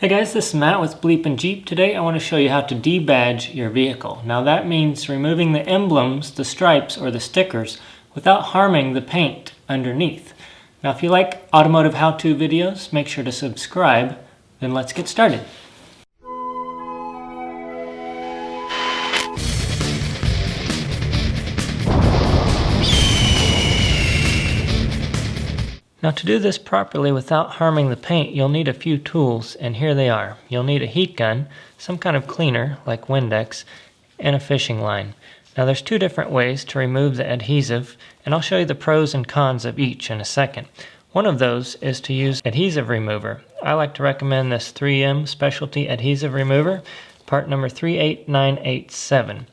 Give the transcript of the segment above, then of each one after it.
Hey guys, this is Matt with BleepinJeep. Today I want to show you how to debadge your vehicle. Now that means removing the emblems, the stripes, or the stickers without harming the paint underneath. Now if you like automotive how-to videos, make sure to subscribe. Then let's get started. Now to do this properly without harming the paint, you'll need a few tools, and here they are. You'll need a heat gun, some kind of cleaner like Windex, and a fishing line. Now there's two different ways to remove the adhesive, and I'll show you the pros and cons of each in a second. One of those is to use adhesive remover. I like to recommend this 3M Specialty Adhesive Remover, part number 38987.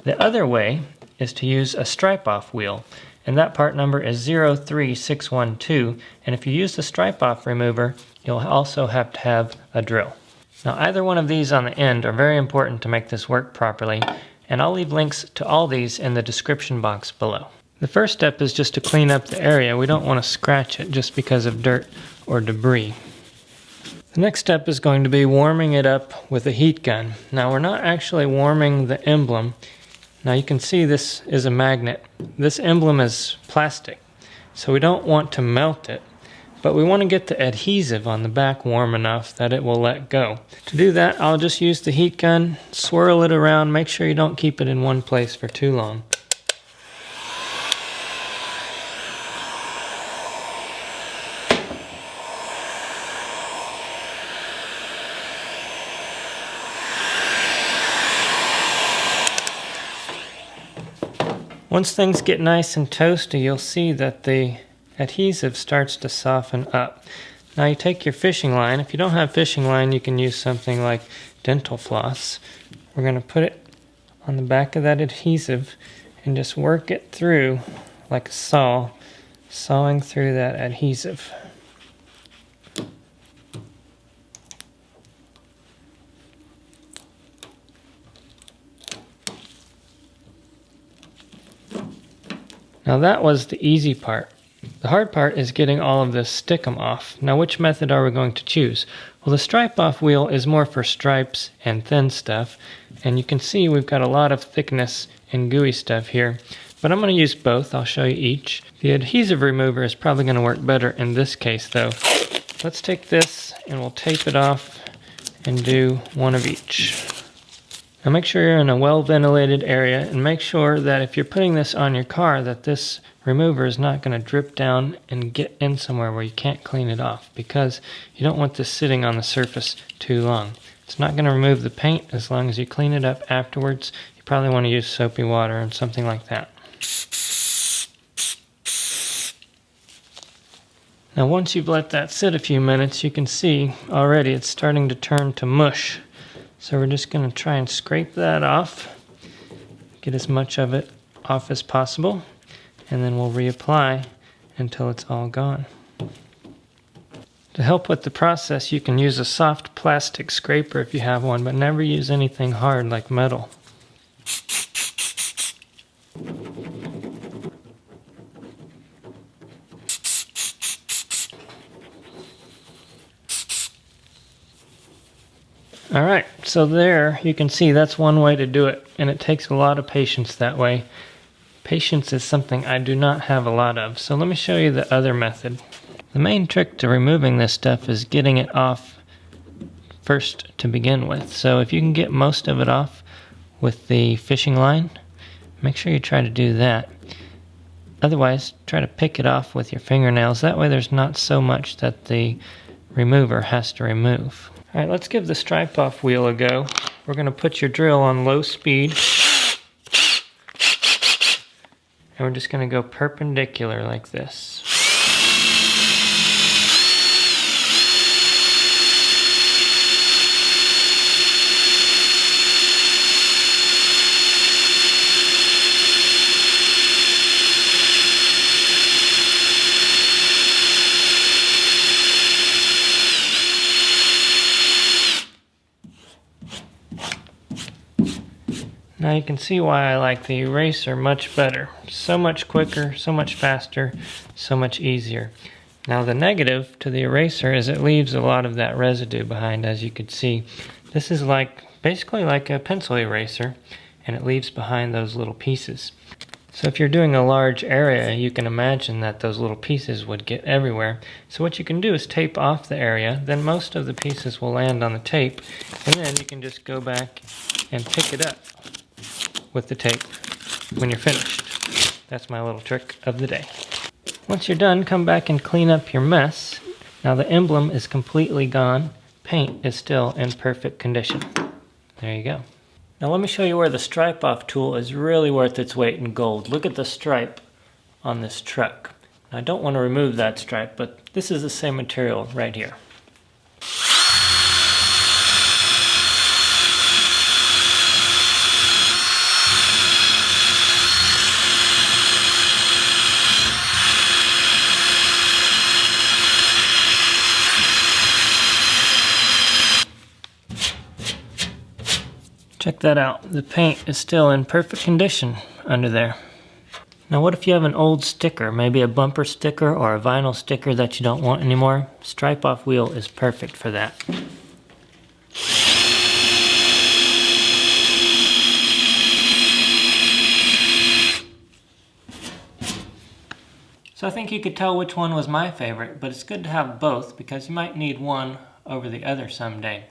The other way is to use a stripe-off wheel, and that part number is 03612, and if you use the stripe-off remover, you'll also have to have a drill. Now either one of these on the end are very important to make this work properly, and I'll leave links to all these in the description box below. The first step is just to clean up the area. We don't want to scratch it just because of dirt or debris. The next step is going to be warming it up with a heat gun. Now we're not actually warming the emblem. Now you can see this is a magnet. This emblem is plastic, so we don't want to melt it, but we want to get the adhesive on the back warm enough that it will let go. To do that, I'll just use the heat gun, swirl it around, make sure you don't keep it in one place for too long. Once things get nice and toasty, you'll see that the adhesive starts to soften up. Now you take your fishing line. If you don't have fishing line, you can use something like dental floss. We're going to put it on the back of that adhesive and just work it through like a saw, sawing through that adhesive. Now that was the easy part. The hard part is getting all of this stickum off. Now which method are we going to choose? Well, the stripe-off wheel is more for stripes and thin stuff, and you can see we've got a lot of thickness and gooey stuff here, but I'm going to use both. I'll show you each. The adhesive remover is probably going to work better in this case though. Let's take this and we'll tape it off and do one of each. Now make sure you're in a well-ventilated area, and make sure that if you're putting this on your car that this remover is not going to drip down and get in somewhere where you can't clean it off, because you don't want this sitting on the surface too long. It's not going to remove the paint as long as you clean it up afterwards. You probably want to use soapy water and something like that. Now once you've let that sit a few minutes, you can see already it's starting to turn to mush. So we're just going to try and scrape that off, get as much of it off as possible, and then we'll reapply until it's all gone. To help with the process, you can use a soft plastic scraper if you have one, but never use anything hard like metal. Alright, so there you can see that's one way to do it, and it takes a lot of patience that way. Patience is something I do not have a lot of, so let me show you the other method. The main trick to removing this stuff is getting it off first to begin with. So if you can get most of it off with the fishing line, make sure you try to do that. Otherwise, try to pick it off with your fingernails. That way there's not so much that the remover has to remove. Alright, let's give the stripe-off wheel a go. We're going to put your drill on low speed, and we're just going to go perpendicular like this. Now you can see why I like the eraser much better. So much quicker, so much faster, so much easier. Now the negative to the eraser is it leaves a lot of that residue behind, as you can see. This is basically like a pencil eraser, and it leaves behind those little pieces. So if you're doing a large area, you can imagine that those little pieces would get everywhere. So what you can do is tape off the area, then most of the pieces will land on the tape, and then you can just go back and pick it up with the tape when you're finished. That's my little trick of the day. Once you're done, come back and clean up your mess. Now the emblem is completely gone. Paint is still in perfect condition. There you go. Now let me show you where the stripe off tool is really worth its weight in gold. Look at the stripe on this truck. Now, I don't want to remove that stripe, but this is the same material right here. Check that out. The paint is still in perfect condition under there. Now what if you have an old sticker, maybe a bumper sticker or a vinyl sticker that you don't want anymore? Stripe off wheel is perfect for that. So I think you could tell which one was my favorite, but it's good to have both because you might need one over the other someday.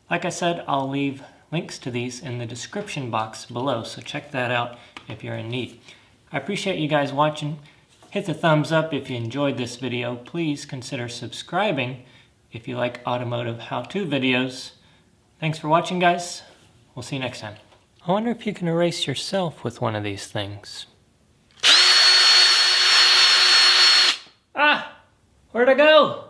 Like I said, I'll leave links to these in the description box below, so check that out if you're in need. I appreciate you guys watching. Hit the thumbs up if you enjoyed this video. Please consider subscribing if you like automotive how-to videos. Thanks for watching, guys. We'll see you next time. I wonder if you can erase yourself with one of these things. Ah! Where'd I go?